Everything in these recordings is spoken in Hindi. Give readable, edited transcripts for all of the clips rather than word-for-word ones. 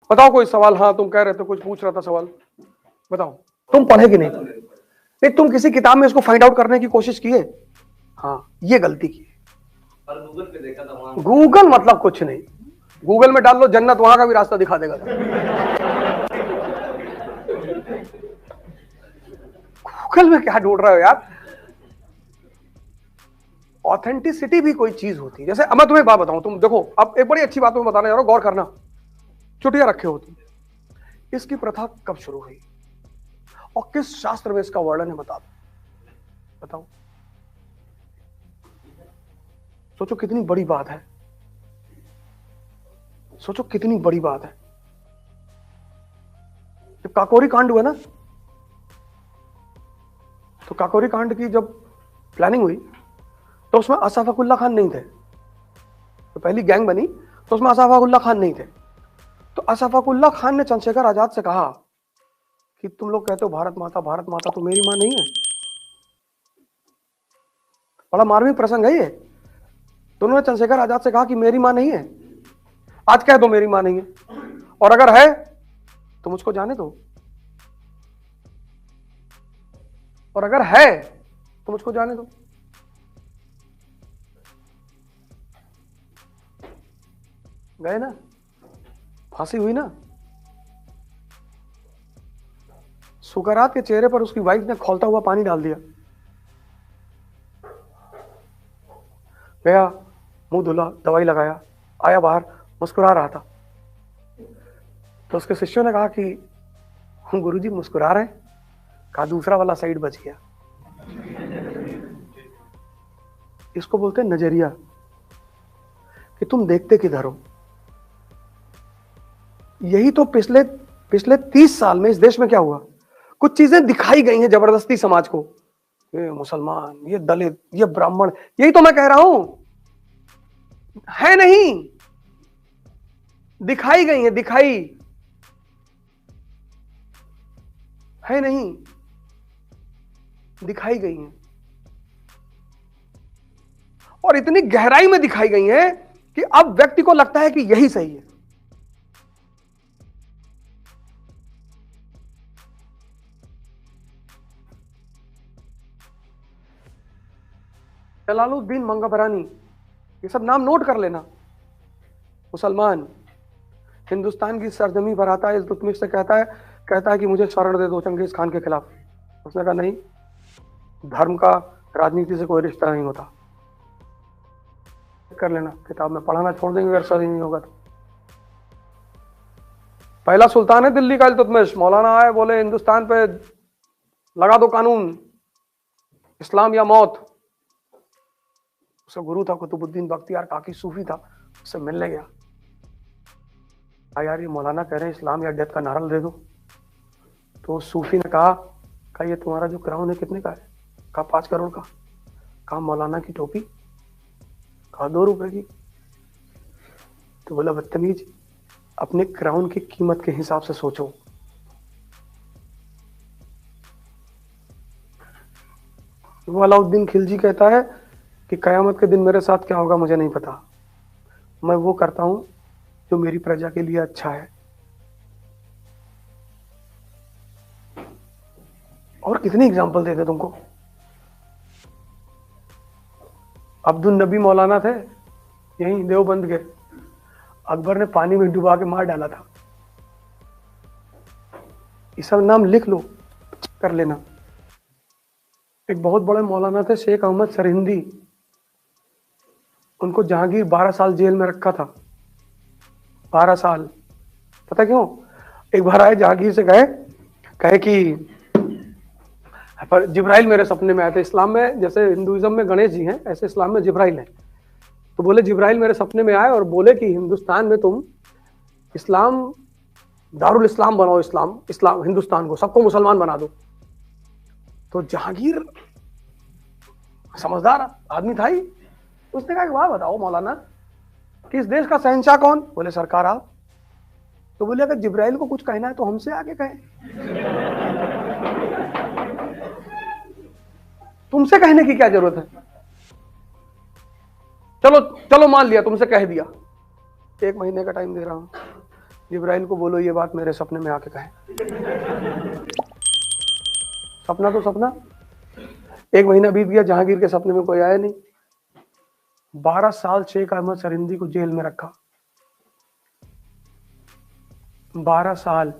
बताओ कोई सवाल। हाँ तुम कह रहे थे, कुछ पूछ रहा था सवाल, बताओ। तुम पढ़े कि नहीं? नहीं, तुम किसी किताब में इसको फाइंड आउट करने की कोशिश किए? हाँ, ये गलती की। गूगल पे देखा था, वहां गूगल मतलब कुछ नहीं। गूगल में डाल लो जन्नत, वहां का भी रास्ता दिखा देगा। गूगल में क्या ढूंढ रहे हो यार? ऑथेंटिसिटी भी कोई चीज होती है। जैसे अब मैं तुम्हें एक बात बताऊं, तुम देखो, अब एक बड़ी अच्छी बात तुम्हें बताने जा रहा हूं, गौर करना। चुटिया रखे हो तुम, इसकी प्रथा कब शुरू हुई और किस शास्त्र में इसका वर्णन है, बता दो, बताओ। सोचो कितनी बड़ी बात है, सोचो कितनी बड़ी बात है। जब काकोरी कांड हुआ ना, तो काकोरी कांड की जब प्लानिंग हुई तो उसमें अशफाकुल्ला खान नहीं थे। तो पहली गैंग बनी तो उसमें अशफाकुल्ला खान नहीं थे। तो अशफाकुल्ला खान ने चंद्रशेखर आजाद से कहा कि तुम लोग कहते हो भारत माता तो मेरी मां नहीं है। बड़ा मार्मिक प्रसंग है ये। तो उन्होंने चंद्रशेखर आजाद से कहा कि मेरी मां नहीं है, आज कह दो मेरी मां नहीं है, और अगर है तो मुझको जाने दो, और अगर है तो मुझको जाने दो। गए ना, फांसी हुई ना। सुकरात के चेहरे पर उसकी वाइफ ने खौलता हुआ पानी डाल दिया, गया, मुंह धुला, दवाई लगाया, आया बाहर, मुस्कुरा रहा था। तो उसके शिष्यों ने कहा कि गुरुजी मुस्कुरा रहे हैं? कहा दूसरा वाला साइड बच गया। इसको बोलते हैं नजरिया, कि तुम देखते किधर हो। यही तो पिछले पिछले 30 साल में इस देश में क्या हुआ, कुछ चीजें दिखाई गई हैं जबरदस्ती समाज को। ये मुसलमान, ये दलित, ये ब्राह्मण, यही तो मैं कह रहा हूं, है नहीं, दिखाई गई है, दिखाई है नहीं, दिखाई गई है, और इतनी गहराई में दिखाई गई है कि अब व्यक्ति को लगता है कि यही सही है। जलालुद्दीन मंगबरानी, ये सब नाम नोट कर लेना। मुसलमान, हिंदुस्तान की सरजमी पर आता है, इल्तुतमिश से कहता है कि मुझे शरण दे दो चंगेज खान के खिलाफ। उसने कहा नहीं, धर्म का राजनीति से कोई रिश्ता नहीं होता। कर लेना, किताब में पढ़ाना छोड़ देंगे अगर सही नहीं होगा तो। पहला सुल्तान है दिल्ली का इल्तुतमिश, मौलाना आए, बोले हिंदुस्तान पे लगा दो कानून, इस्लाम या मौत। उसका गुरु था कुतुबुद्दीन बख्तियार काकी, सूफी था, उससे मिलने गया। यार ये मौलाना कह रहे हैं इस्लाम या डेथ का नारा दे दो। तो सूफी ने कहा ये तुम्हारा जो क्राउन है कितने का है? कहा 5 करोड़ का। कहा मौलाना की टोपी? कहा 2 रुपए की। तो बोला बदतमीज, अपने क्राउन की कीमत के हिसाब से सोचो। वो अलाउद्दीन खिलजी कहता है कि कयामत के दिन मेरे साथ क्या होगा मुझे नहीं पता, मैं वो करता हूं जो मेरी प्रजा के लिए अच्छा है। और कितनी एग्जांपल देते तुमको। अब्दुल नबी मौलाना थे, यहीं देवबंद के, अकबर ने पानी में डुबा के मार डाला था। ये सब नाम लिख लो, कर लेना। एक बहुत बड़े मौलाना थे शेख अहमद सरहिंदी, उनको जहांगीर 12 साल जेल में रखा था। 12 साल, पता क्यों? एक बार आए जहांगीर से कहे कि पर जिब्राइल मेरे सपने में आए थे। इस्लाम में जैसे हिंदुइज्म में गणेश जी हैं, ऐसे इस्लाम में जिब्राइल है। तो बोले जिब्राइल मेरे सपने में आए और बोले कि हिंदुस्तान में तुम इस्लाम, दारुल इस्लाम बनाओ, इस्लाम हिंदुस्तान को, सबको मुसलमान बना दो। तो जहांगीर समझदार आदमी था ही, उसने कहा कि वाह बताओ मौलाना कि इस देश का शहंशाह कौन? बोले सरकार आप। तो बोले अगर जिब्राइल को कुछ कहना है तो हमसे आगे कहें, तुमसे कहने की क्या जरूरत है? चलो चलो मान लिया, तुमसे कह दिया, 1 महीने का टाइम दे रहा हूं, जिब्राइल को बोलो ये बात मेरे सपने में आके कहे। सपना तो सपना। 1 महीना बीत गया, जहांगीर के सपने में कोई आया नहीं। 12 साल शेख अहमद सरिंदी को जेल में रखा। 12 साल।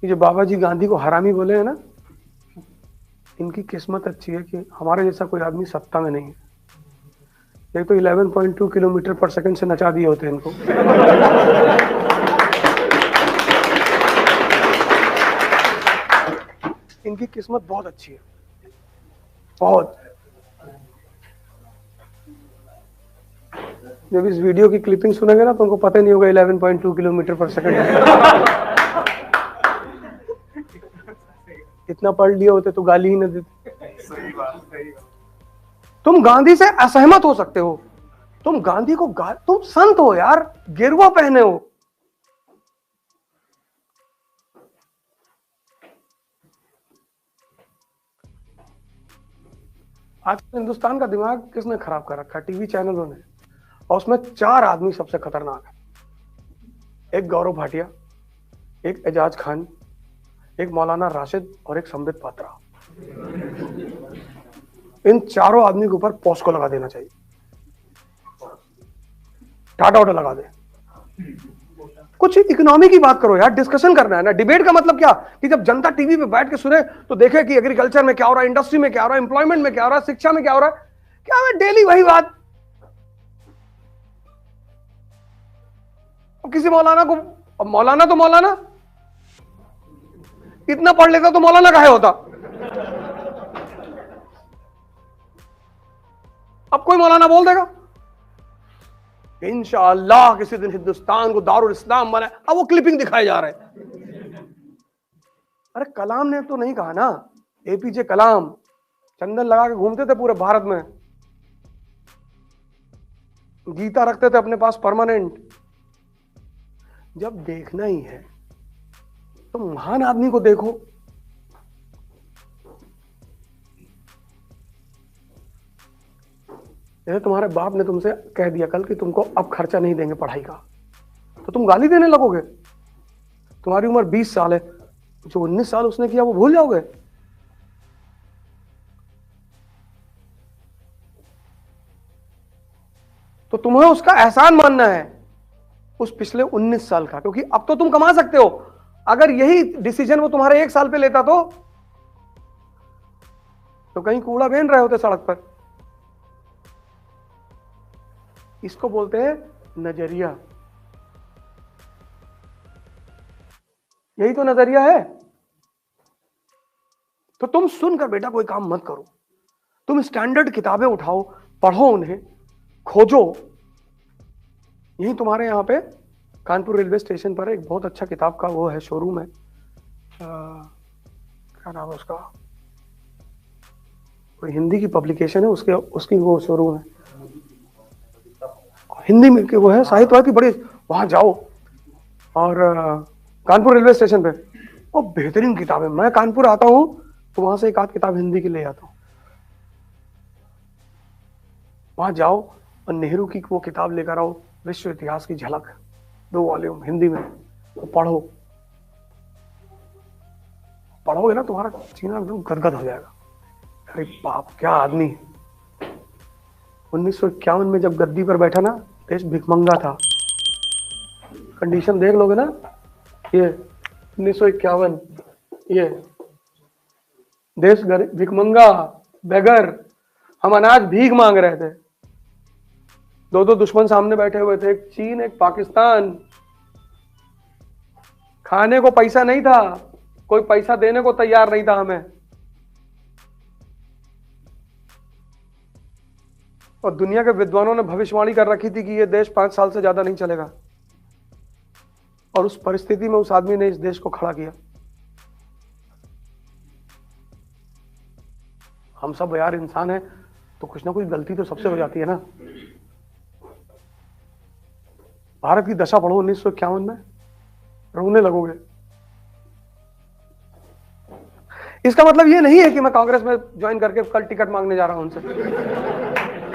ये जो बाबा जी गांधी को हरामी बोले हैं ना, इनकी किस्मत अच्छी है कि हमारे जैसा कोई आदमी सत्ता में नहीं है। एक तो 11.2 किलोमीटर पर सेकंड से नचा दिए होते हैं इनको। इनकी किस्मत बहुत अच्छी है, बहुत। जब इस वीडियो की क्लिपिंग सुनेंगे ना तो उनको पता ही नहीं होगा 11.2 किलोमीटर पर सेकंड। इतना पढ़ लिए होते तो गाली ही न देते। सही बात। तुम गांधी से असहमत हो सकते हो, तुम गांधी को तुम संत हो यार, गेरुआ पहने हो। आज हिंदुस्तान का दिमाग किसने खराब कर रखा है? टीवी चैनलों ने। और उसमें 4 आदमी सबसे खतरनाक है। एक गौरव भाटिया, एक एजाज खान, एक मौलाना राशिद और एक संबित पात्रा। इन चारों आदमी के ऊपर पॉस्को लगा देना चाहिए, टाटा वाटा लगा दे। कुछ इकोनॉमी की बात करो यार, डिस्कशन करना है ना। डिबेट का मतलब क्या कि जब जनता टीवी पे बैठ के सुने तो देखे कि एग्रीकल्चर में क्या हो रहा है, इंडस्ट्री में क्या हो रहा है, एम्प्लॉयमेंट में क्या हो रहा है, शिक्षा में क्या हो रहा है। क्या है डेली वही बात। किसी मौलाना को, अब मौलाना तो मौलाना, इतना पढ़ लेता तो मौलाना काहे होता। अब कोई मौलाना बोल देगा इंशाअल्लाह किसी दिन हिंदुस्तान को दारुल इस्लाम बना। अब वो क्लिपिंग दिखाए जा रहे हैं। अरे कलाम ने तो नहीं कहा ना, एपीजे कलाम चंदन लगा के घूमते थे पूरे भारत में, गीता रखते थे अपने पास परमानेंट। जब देखना ही है तो महान आदमी को देखो। जैसे तुम्हारे बाप ने तुमसे कह दिया कल कि तुमको अब खर्चा नहीं देंगे पढ़ाई का, तो तुम गाली देने लगोगे। तुम्हारी उम्र 20 साल है, जो 19 साल उसने किया वो भूल जाओगे। तो तुम्हें उसका एहसान मानना है उस पिछले 19 साल का, क्योंकि अब तो तुम कमा सकते हो। अगर यही डिसीजन वो तुम्हारे 1 साल पे लेता तो कहीं कूड़ा बेन रहे होते सड़क पर। इसको बोलते हैं नजरिया। यही तो नजरिया है। तो तुम सुनकर बेटा कोई काम मत करो, तुम स्टैंडर्ड किताबें उठाओ, पढ़ो उन्हें, खोजो। यही तुम्हारे यहाँ पे कानपुर रेलवे स्टेशन पर एक बहुत अच्छा किताब का वो है, शोरूम है, क्या नाम है उसका, कोई हिंदी की पब्लिकेशन है, उसकी वो शोरूम है, हिंदी में वो है, साहित्यवाद की बड़ी। वहां जाओ और कानपुर रेलवे स्टेशन पे वो बेहतरीन किताब है। मैं कानपुर आता हूँ तो वहां से एक आध किताब हिंदी की ले आता हूँ। वहां जाओ और नेहरू की वो किताब लेकर आओ, विश्व इतिहास की झलक, 2 वॉल्यूम हिंदी में, तो पढ़ो। पढ़ोगे ना तुम्हारा सीना एकदम गदगद हो जाएगा। अरे बाप क्या आदमी। 1951 में जब गद्दी पर बैठा ना, देश भिखमंगा था। कंडीशन देख लोगे ना, ये 1951, ये देश भिखमंगा, बेगर, हम अनाज भीख मांग रहे थे। 2 दुश्मन सामने बैठे हुए थे, एक चीन एक पाकिस्तान। खाने को पैसा नहीं था, कोई पैसा देने को तैयार नहीं था हमें। और दुनिया के विद्वानों ने भविष्यवाणी कर रखी थी कि यह देश 5 साल से ज्यादा नहीं चलेगा। और उस परिस्थिति में उस आदमी ने इस देश को खड़ा किया। हम सब यार इंसान हैं, तो कुछ ना कुछ गलती तो सबसे हो जाती है ना। भारत की दशा पढ़ो 1951 में, रोने लगोगे। इसका मतलब ये नहीं है कि मैं कांग्रेस में ज्वाइन करके कल टिकट मांगने जा रहा हूं उनसे।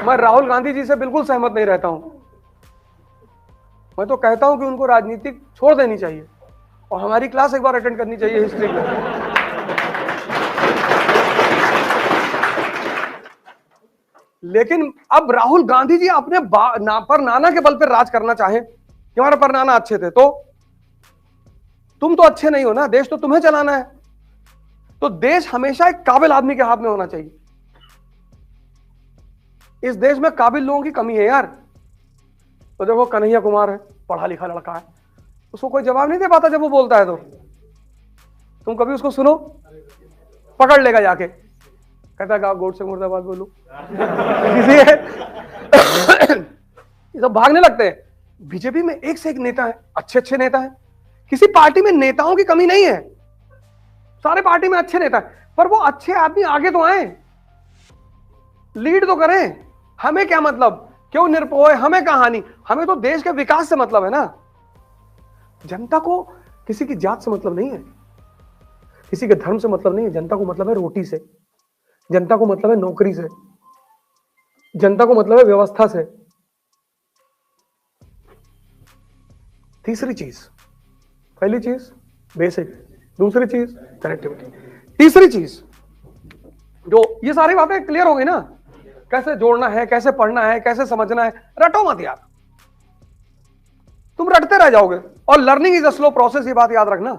मैं राहुल गांधी जी से बिल्कुल सहमत नहीं रहता हूं। मैं तो कहता हूं कि उनको राजनीति छोड़ देनी चाहिए और हमारी क्लास एक बार अटेंड करनी चाहिए हिस्ट्री की। लेकिन अब राहुल गांधी जी अपने नाना के बल पर राज करना चाहें कि हमारे परनाना अच्छे थे, तो तुम तो अच्छे नहीं हो ना, देश तो तुम्हें चलाना है। तो देश हमेशा एक काबिल आदमी के हाथ में होना चाहिए। इस देश में काबिल लोगों की कमी है यार। तो देखो कन्हैया कुमार है, पढ़ा लिखा लड़का है, उसको कोई जवाब नहीं दे पाता जब वो बोलता है। तो तुम कभी उसको सुनो, पकड़ लेगा जाके, कहता है गोड से मुर्दाबाद बोलू। ये सब भागने लगते हैं। बीजेपी में एक से एक नेता है, अच्छे अच्छे नेता है। किसी पार्टी में नेताओं की कमी नहीं है, सारे पार्टी में अच्छे नेता है, पर वो अच्छे आदमी आगे तो आए, लीड तो करें। हमें क्या मतलब, क्यों निरपोए, हमें कहानी, हमें तो देश के विकास से मतलब है ना। जनता को किसी की जात से मतलब नहीं है, किसी के धर्म से मतलब नहीं है। जनता को मतलब है रोटी से, जनता को मतलब है नौकरी से, जनता को मतलब है व्यवस्था से। तीसरी चीज, पहली चीज बेसिक, दूसरी चीज कनेक्टिविटी, तीसरी चीज जो, ये सारी बातें क्लियर हो गई ना, कैसे जोड़ना है, कैसे पढ़ना है, कैसे समझना है। रटो मत यार, तुम रटते रह जाओगे। और learning is a slow process, ये बात याद रखना।